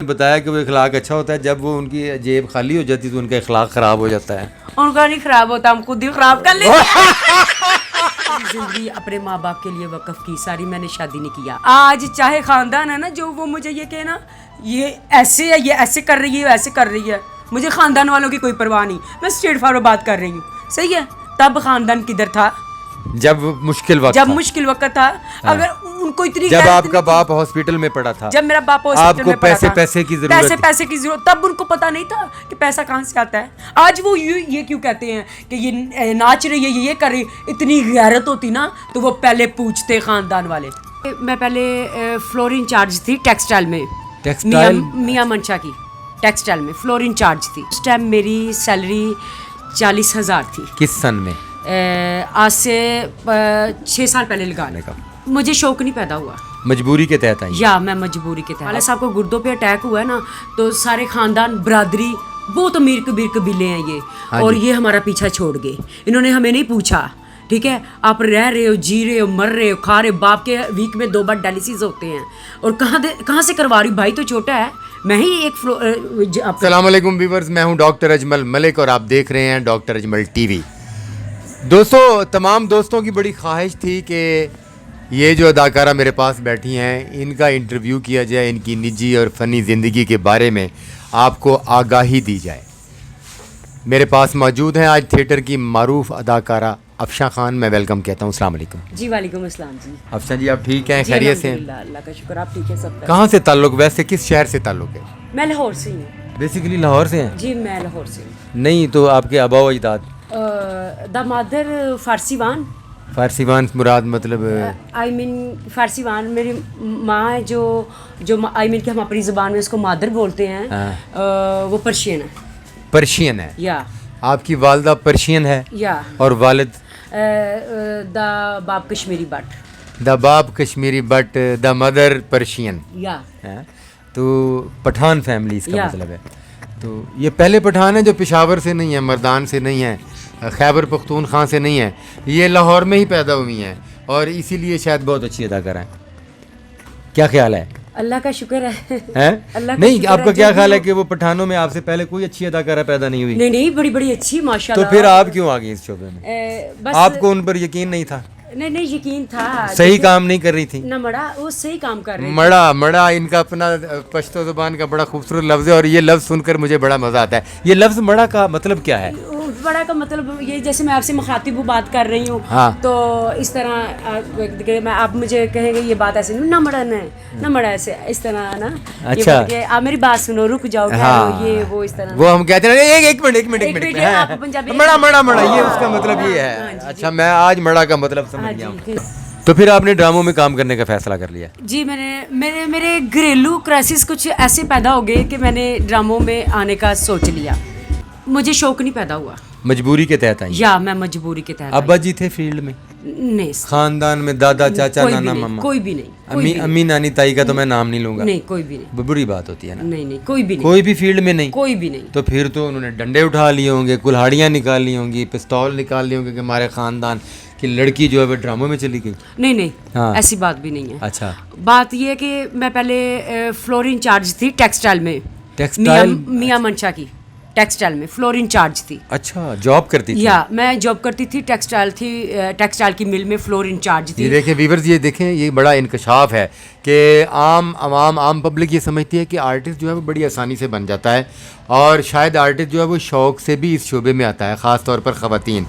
بتایا کہ وہ اخلاق اچھا ہوتا ہے, جب وہ ان کی جیب خالی ہو جاتی تو ان کا اخلاق خراب ہو جاتا ہے. ان کا نہیں خراب ہوتا, ہم خود ہی خراب کر لیتے ہیں. زندگی اپنے ماں باپ کے لیے وقف کی ساری, میں نے شادی نہیں کیا. آج چاہے خاندان ہے نا جو وہ مجھے یہ کہنا یہ ایسے ہے, یہ ایسے کر رہی ہے, ایسے کر رہی ہے, مجھے خاندان والوں کی کوئی پرواہ نہیں, میں اسٹریٹ فارورڈ بات کر رہی ہوں. صحیح ہے, تب خاندان کدھر تھا جب مشکل وقت تھا. اگر ان کو اتنی جب آپ کا باپ ہاسپٹل میں پڑا تھا, جب میرا باپ ہاسپٹل میں پڑا تھا, پیسے کی ضرورت, تب ان کو پتا نہیں تھا کہ پیسہ کہاں سے آتا ہے. آج وہ یہ کیوں کہتے ہیں کہ یہ ناچ رہی ہے, یہ کر رہی, اتنی غیرت ہوتی نا تو وہ پہلے پوچھتے خاندان والے. میں پہلے فلور انچارج تھی ٹیکسٹائل میں, میاں منشا کی ٹیکسٹائل میں فلور انچارج تھی. اس ٹائم میری سیلری 40,000 تھی. کس سن میں؟ آج سے 6 سال پہلے لگانے کا. مجھے شوق نہیں پیدا ہوا, مجبوری کے تحت آئی. یا میں مجبوری کے تحت. والد صاحب کو گردوں پہ اٹیک ہوا ہے نا, تو سارے خاندان برادری بہت امیر کبیر قبیلے ہیں یہ, اور یہ ہمارا پیچھا چھوڑ گئے. انہوں نے ہمیں نہیں پوچھا, ٹھیک ہے, آپ رہ رہے ہو, جی رہے ہو, مر رہے ہو, کھا رہے ہو, باپ کے ویک میں 2 بار ڈائلسس ہوتے ہیں, اور کہاں سے کروا رہی, بھائی تو چھوٹا ہے, میں ہی ایک. السلام علیکم ویورز, میں ہوں ڈاکٹر اجمل ملک اور آپ دیکھ رہے ہیں ڈاکٹر اجمل ٹی وی. دوستوں, تمام دوستوں کی بڑی خواہش تھی کہ یہ جو اداکارہ میرے پاس بیٹھی ہیں ان کا انٹرویو کیا جائے, ان کی نجی اور فنی زندگی کے بارے میں آپ کو آگاہی دی جائے. میرے پاس موجود ہیں آج تھیٹر کی معروف اداکارہ افشاں خان. میں ویلکم کہتا ہوں. السلام علیکم. جی وعلیکم السلام. جی افشاں جی, آپ ٹھیک ہیں, خیریت سے ہیں؟ اللہ کا شکر, آپ ٹھیک ہے سب. کہاں سے تعلق, ویسے کس شہر سے تعلق ہے؟ میں لاہور سے ہوں. بیسیکلی لاہور سے ہیں؟ جی میں لاہور سے ہوں. نہیں تو آپ کے آبا و اجداد؟ دا مادر فارسی وان. فارسی وان مراد مطلب آئی مین فارسی وان میری ماں ہے جو آئی مین کہ ہم اپنی زبان میں اس کو مادر بولتے ہیں, وہ پرشین ہے. پرشین ہے, یا آپ کی والدہ پرشین ہے, یا اور والد دا باپ کشمیری بٹ. دا باپ Kashmiri but, the mother Persian. یا تو پٹھان فیملی اس کا مطلب ہے. تو یہ پہلے پٹھان ہیں جو پشاور سے نہیں ہیں, مردان سے نہیں ہیں, خیبر پختونخوا سے نہیں ہیں, یہ لاہور میں ہی پیدا ہوئی ہیں, اور اسی لیے شاید بہت اچھی اداکارہ ہیں. کیا خیال ہے؟ اللہ کا شکر ہے. نہیں, آپ کا کیا خیال ہے کہ وہ پٹھانوں میں آپ سے پہلے کوئی اچھی اداکارہ پیدا نہیں ہوئی؟ نہیں, بڑی اچھی ماشاءاللہ. تو پھر آپ کیوں آ گئی اس شعبے میں؟ آپ کو ان پر یقین نہیں تھا؟ نہیں, یقین تھا. صحیح کام نہیں کر رہی تھی نہ مڑا, وہ صحیح کام کر رہی. مڑا ان کا اپنا پشتو زبان کا بڑا خوبصورت لفظ ہے, اور یہ لفظ سن کر مجھے بڑا مزہ آتا ہے. یہ لفظ مڑا کا مطلب کیا ہے؟ بڑا کا مطلب یہ, جیسے میں آپ سے مخاطب بات کر رہی ہوں, تو اس طرح میں آپ مجھے کہیں گے یہ بات ایسے نہ مڑا ایسے اس طرح نا. اچھا, آپ میری بات سنو, رک جاؤ, یہ وہ اس طرح. وہ ہم کہتے ہیں ایک منٹ مڑا, یہ اس کا مطلب یہ ہے. اچھا, میں آج مڑا کا مطلب سمجھ گیا ہوں. تو پھر آپ نے ڈراموں میں کام کرنے کا فیصلہ کر لیا؟ جی میں نے میرے گھریلو کرائسس کچھ ایسے پیدا ہو گئے کہ میں نے ڈراموں میں آنے کا سوچ لیا. مجھے شوق نہیں پیدا ہوا, مجبوری کے تحت آئی. یا میں مجبوری کے تحت. ابا جی تھے فیلڈ میں؟ نہیں. خاندان میں دادا چاچا نانا ماما کوئی بھی نہیں. امی نانی تائی کا تو میں نام نہیں لوں گا. نہیں, کوئی بھی نہیں. بری بات ہوتی ہے نا. نہیں, کوئی بھی نہیں. کوئی بھی فیلڈ میں نہیں. کوئی بھی نہیں. تو پھر تو انہوں نے ڈنڈے اٹھا لیے ہوں گے, کلہاڑیاں نکال لی ہوں گی, پستول نکال لی ہوں گے کہ ہمارے خاندان کی لڑکی جو ہے وہ ڈراموں میں چلی گئی. نہیں, ایسی بات بھی نہیں ہے. اچھا, بات یہ ہے کہ میں پہلے فلور انچارج تھی ٹیکسٹائل میں, میاں منشا کی ٹیکسٹائل میں فلور انچارج تھی. اچھا, جاب کرتی تھی؟ یا میں جاب کرتی تھی, ٹیکسٹائل کی مل میں فلور انچارج تھی. یہ دیکھیں ویورز, یہ دیکھیں, یہ بڑا انکشاف ہے کہ عام پبلک یہ سمجھتی ہے کہ آرٹسٹ جو ہے وہ بڑی آسانی سے بن جاتا ہے, اور شاید آرٹسٹ جو ہے وہ شوق سے بھی اس شعبے میں آتا ہے, خاص طور پر خواتین.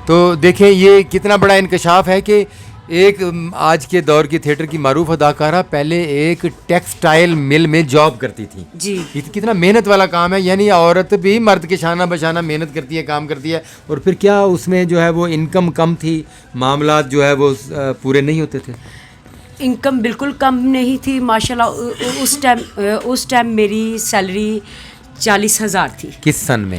تو دیکھیں یہ کتنا بڑا انکشاف ہے کہ ایک آج کے دور کی تھیٹر کی معروف اداکارہ پہلے ایک ٹیکسٹائل مل میں جاب کرتی تھی. جی, کتنا محنت والا کام ہے. یعنی عورت بھی مرد کے شانہ بشانہ محنت کرتی ہے, کام کرتی ہے, اور پھر کیا اس میں جو ہے وہ انکم کم تھی, معاملات جو ہے وہ پورے نہیں ہوتے تھے؟ انکم بالکل کم نہیں تھی ماشاءاللہ. اس ٹائم میری سیلری 40,000 تھی. کس سن میں؟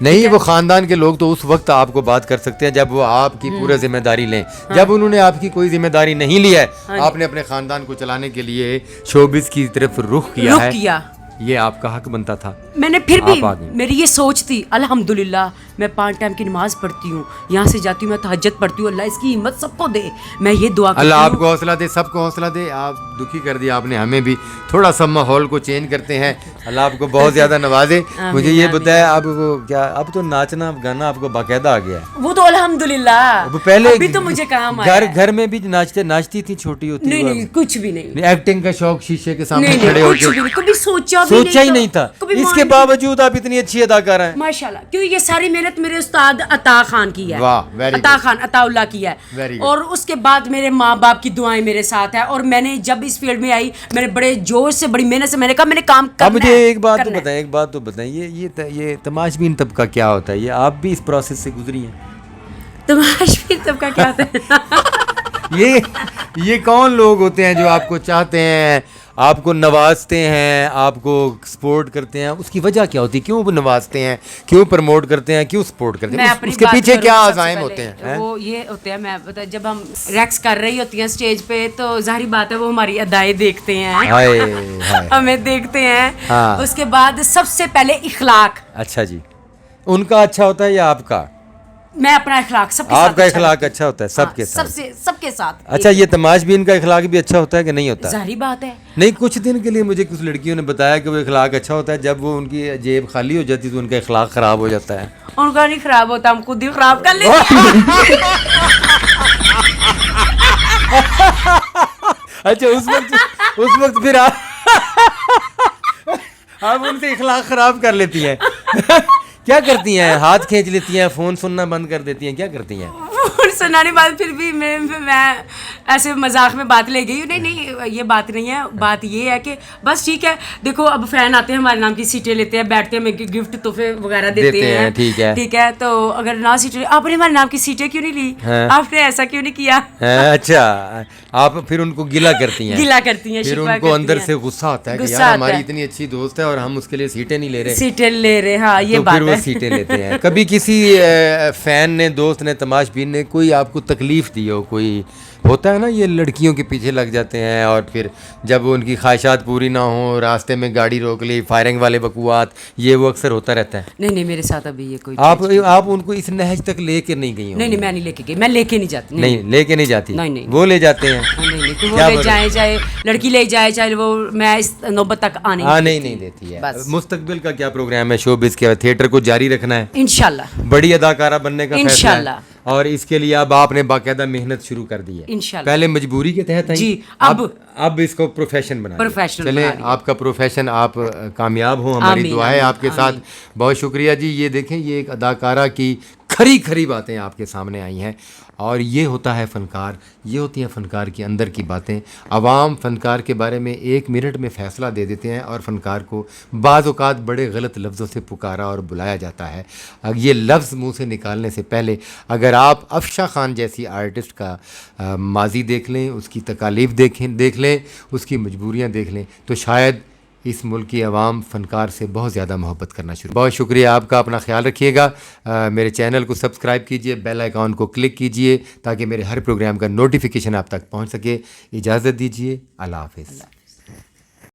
نہیں وہ خاندان کے لوگ تو اس وقت آپ کو بات کر سکتے ہیں جب وہ آپ کی پورا ذمہ داری لیں. جب انہوں نے آپ کی کوئی ذمہ داری نہیں لیا ہے, آپ نے اپنے خاندان کو چلانے کے لیے شوبز کی طرف رخ کیا ہے, یہ آپ کا حق بنتا تھا. میں نے پھر بھی میری یہ سوچ تھی الحمدللہ میں 5 ٹائم کی نماز پڑھتی ہوں, یہاں سے جاتی ہوں, میں تہجد پڑھتی ہوں, اللہ اس کی ہمت سب کو دے. میں یہ دعا کرتی ہوں اللہ آپ کو حوصلہ دے, سب کو حوصلہ دے. آپ دکھی کر دیا آپ نے ہمیں بھی, تھوڑا سا ماحول کو چینج کرتے ہیں. اللہ آپ کو بہت زیادہ نوازے. مجھے یہ بتایا اب وہ کیا, اب تو ناچنا گانا آپ کو باقاعدہ آ گیا ہے؟ وہ تو الحمدللہ پہلے ابھی تو مجھے کام آیا. گھر میں بھی ناچتی تھی چھوٹی ہوتی؟ نہیں کچھ بھی نہیں. ایکٹنگ کا شوق شیشے کے سامنے کھڑے ہو کے کبھی سوچا ہی نہیں تھا, اس کے باوجود آپ اتنی اچھی اداکار ہیں ماشاءاللہ. کیوں یہ ساری محنت میرے استاد عطا خان کی ہے, عطا خان عطا اللہ کی ہے, اور اس کے بعد میرے ماں باپ کی دعائیں میرے ساتھ ہیں. اور میں نے جب اس فیلڈ میں آئی میں نے بڑے جوش سے بڑی محنت سے میں نے کہا میں نے کام کرنا ہے. مجھے ایک بات تو بتائیں, یہ تماش بین طبقہ کیا ہوتا ہے؟ یہ آپ بھی اس پروسیس سے گزری ہیں؟ تماش بین طبقہ کیا ہوتا ہے؟ یہ کون لوگ ہوتے ہیں جو آپ کو چاہتے ہیں, آپ کو نوازتے ہیں, آپ کو سپورٹ کرتے ہیں؟ اس کی وجہ کیا ہوتی ہے؟ کیوں وہ نوازتے ہیں, کیوں پروموٹ کرتے ہیں, کیوں سپورٹ کرتے ہیں؟ اس کے پیچھے کیا عزائم ہوتے ہیں؟ وہ یہ ہوتے ہیں, میں بتا, جب ہم ریکس کر رہی ہوتی ہیں اسٹیج پہ تو ظاہری بات ہے وہ ہماری ادائیں دیکھتے ہیں, ہمیں دیکھتے ہیں. اس کے بعد سب سے پہلے اخلاق. اچھا جی, ان کا اچھا ہوتا ہے یا آپ کا؟ میں اپنا اخلاق سب کے ساتھ, آپ کا اخلاق اچھا ہوتا ہے سب کے ساتھ, سب کے ساتھ. اچھا یہ تماش بین کا اخلاق بھی اچھا ہوتا ہے کہ نہیں ہوتا؟ ظاہری بات ہے. نہیں, کچھ دن کے لیے مجھے کچھ لڑکیوں نے بتایا کہ وہ اخلاق اچھا ہوتا ہے, جب وہ ان کی جیب خالی ہو جاتی تو ان کا اخلاق خراب ہو جاتا ہے. ان کا نہیں خراب ہوتا, ہم خود ہی خراب کر لیتے ہیں. اچھا اس وقت پھر آپ ان سے اخلاق خراب کر لیتی ہیں. کیا کرتی ہیں؟ ہاتھ کھینچ لیتی ہیں, فون سننا بند کر دیتی ہیں, کیا کرتی ہیں؟ سنانے بعد پھر بھی میں ایسے مذاق میں بات لے گئی. نہیں یہ بات نہیں ہے, بات یہ ہے کہ بس ٹھیک ہے, دیکھو اب فین آتے ہیں ہمارے نام کی سیٹیں لیتے ہیں, بیٹھتے ہیں, ہمیں گفٹ تحفے وغیرہ دیتے ہیں, ٹھیک ہے, تو اگر نہ سیٹیں, آپ نے ہمارے نام کی سیٹیں کیوں نہیں لی, آپ نے ایسا کیوں نہیں کیا؟ اچھا, آپ پھر ان کو گلا کرتی ہیں؟ گلا کرتی ہیں, پھر ان کو اندر سے غصہ آتا ہے کہ یار ہماری اتنی اچھی دوست ہے اور ہم اس کے لیے سیٹیں نہیں لے رہے. ہاں یہ بات ہے, سیٹیں لیتے ہیں. کبھی کسی فین نے, دوست نے, تماش بین نے کوئی آپ کو تکلیف دی ہو؟ کوئی ہوتا ہے نا یہ لڑکیوں کے پیچھے لگ جاتے ہیں اور پھر جب ان کی خواہشات پوری نہ ہوں, راستے میں گاڑی روک لی, فائرنگ والے بکوات, یہ وہ اکثر ہوتا رہتا ہے. نہیں میرے ساتھ ابھی یہ کوئی, آپ ان کو اس نہج تک لے کے نہیں گئی ہوں؟ نہیں میں نہیں لے کے گئی, میں لے کے نہیں جاتی. نہیں لے کے نہیں جاتی, نہیں وہ لے جاتے ہیں. نہیں وہ لے جائیں, چاہے لڑکی لے جائے, چاہے وہ, میں اس نوبت تک آنے نہیں دیتی ہے. مستقبل کا کیا پروگرام ہے شوبز کے؟ تھیٹر کو جاری رکھنا ہے انشاءاللہ, بڑی اداکارہ بننے کا فیصلہ ہے, انشاءاللہ, اور اس کے لیے اب آپ نے باقاعدہ محنت شروع کر دی ہے انشاءاللہ. پہلے مجبوری کے تحت آئی جی, اب اس کو پروفیشن بنا چلیں. آپ کا پروفیشن, آپ کامیاب ہوں, ہماری دعا ہے آپ کے ساتھ. بہت شکریہ جی. یہ دیکھیں, یہ ایک اداکارہ کی کھری باتیں آپ کے سامنے آئی ہیں, اور یہ ہوتا ہے فنکار, یہ ہوتی ہیں فنکار کے اندر کی باتیں. عوام فنکار کے بارے میں 1 منٹ میں فیصلہ دے دیتے ہیں, اور فنکار کو بعض اوقات بڑے غلط لفظوں سے پکارا اور بلایا جاتا ہے. یہ لفظ منہ سے نکالنے سے پہلے اگر آپ افشا خان جیسی آرٹسٹ کا ماضی دیکھ لیں, اس کی تکالیف دیکھ لیں, اس کی مجبوریاں دیکھ لیں, تو شاید اس ملک کی عوام فنکار سے بہت زیادہ محبت کرنا شروع. بہت شکریہ آپ کا, اپنا خیال رکھیے گا. میرے چینل کو سبسکرائب کیجئے, بیل آئیکن کو کلک کیجئے تاکہ میرے ہر پروگرام کا نوٹیفیکیشن آپ تک پہنچ سکے. اجازت دیجئے, اللہ حافظ.